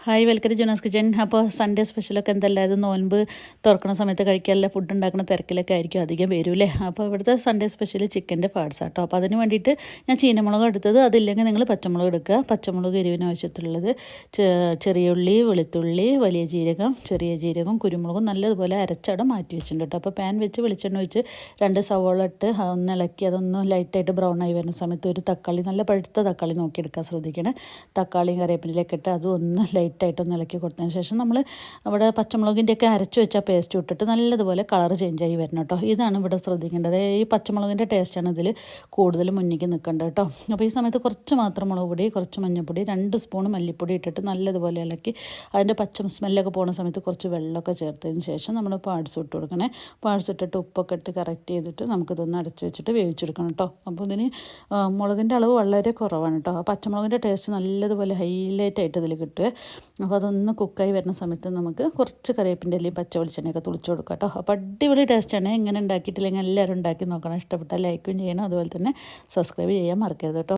Hi welcome to Juna's kitchen. അപ്പോൾ Sunday സ്പെഷ്യലൊക്കെ എന്തെല്ലാം നോൻപ് തുറക്കുന്ന സമയത്ത് കഴിക്കാനുള്ള ഫുഡ് ഉണ്ടാക്കുന്ന തിരക്കിലൊക്കെ ആയിരിക്കും അധികം വരൂല്ലേ. അപ്പോൾ ഇവിടുത്തെ സൺഡേ സ്പെഷ്യൽ ചിക്കൻ്റെ പാർട്സ് ആട്ടോ. അപ്പോൾ അതിന് വേണ്ടിയിട്ട് ഞാൻ ചീനമുളക് എടുത്തത്, അതില്ലെങ്കിൽ നിങ്ങൾ പച്ചമുളക് എടുക്കുക. പച്ചമുളക് എരിവിന് ആവശ്യത്തിലുള്ളത് ചെറിയ ഉള്ളി, വെളുത്തുള്ളി, വലിയ ജീരകം, ചെറിയ ജീരകം, കുരുമുളകും നല്ലതുപോലെ അരച്ചടം മാറ്റി വെച്ചിട്ടുണ്ട് കേട്ടോ. അപ്പോൾ പാൻ വെച്ച് വെളിച്ചെണ്ണ ഒഴിച്ച് 2 സവോള ഇട്ട് ഒന്ന് ഇളക്കി അതൊന്ന് ലൈറ്റായിട്ട് ബ്രൗൺ ആയി വരുന്ന സമയത്ത് ഒരു തക്കാളി, നല്ല പഴുത്ത തക്കാളി നോക്കിയെടുക്കാൻ ശ്രദ്ധിക്കണം. തക്കാളിയും കറിവേപ്പിലൊക്കെ ഇട്ട് അതും ഒന്ന് ലൈറ്റായിട്ടൊന്ന് ഇളക്കി കൊടുത്തതിന് ശേഷം നമ്മൾ അവിടെ പച്ചമുളകിൻ്റെയൊക്കെ അരച്ച് വെച്ച പേസ്റ്റ് ഇട്ടിട്ട് നല്ലതുപോലെ കളർ ചേഞ്ച് ആയി വരണം കേട്ടോ. ഇതാണ് ഇവിടെ ശ്രദ്ധിക്കേണ്ടത്. ഈ പച്ചമുളകിൻ്റെ ടേസ്റ്റാണ് ഇതിൽ കൂടുതൽ മുന്നിലേക്ക് നിൽക്കേണ്ടത് കേട്ടോ. അപ്പോൾ ഈ സമയത്ത് കുറച്ച് മാത്രം മുളക് പൊടി, കുറച്ച് മഞ്ഞൾപ്പൊടി, 2 സ്പൂൺ മല്ലിപ്പൊടി ഇട്ടിട്ട് നല്ലതുപോലെ ഇളക്കി അതിൻ്റെ പച്ച സ്മെല്ലൊക്കെ പോകുന്ന സമയത്ത് കുറച്ച് വെള്ളമൊക്കെ ചേർത്തതിന് ശേഷം നമ്മൾ പാർട്സ് ഇട്ട് കൊടുക്കണേ. പാർട്സ് ഇട്ടിട്ട് ഉപ്പൊക്കെ ഇട്ട് കറക്റ്റ് ചെയ്തിട്ട് നമുക്കിതൊന്ന് അടച്ച് വെച്ചിട്ട് വേവിച്ചെടുക്കണം കേട്ടോ. അപ്പോൾ ഇതിന് മുളകിൻ്റെ അളവ് വളരെ കുറവാണ് കേട്ടോ. ആ പച്ചമുളകിൻ്റെ ടേസ്റ്റ് നല്ലതുപോലെ ഹൈലൈറ്റ് ആയിട്ട് ഇതിൽ കിട്ടുക. അപ്പോൾ അതൊന്ന് കുക്കായി വരുന്ന സമയത്ത് നമുക്ക് കുറച്ച് കറിവേപ്പിൻ്റെ ഇലയും പച്ച വെളിച്ചെണ്ണയൊക്കെ തുളിച്ച് കൊടുക്കാം കേട്ടോ. അപ്പോൾ അടിപൊളി ടേസ്റ്റാണ്. ഇങ്ങനെ ഉണ്ടാക്കിയിട്ടില്ലെങ്കിൽ എല്ലാവരും ഉണ്ടാക്കി നോക്കണം. ഇഷ്ടപ്പെട്ടാൽ ലൈക്കും ചെയ്യണം, അതുപോലെ തന്നെ സബ്സ്ക്രൈബ് ചെയ്യാൻ മറക്കരുത് കേട്ടോ.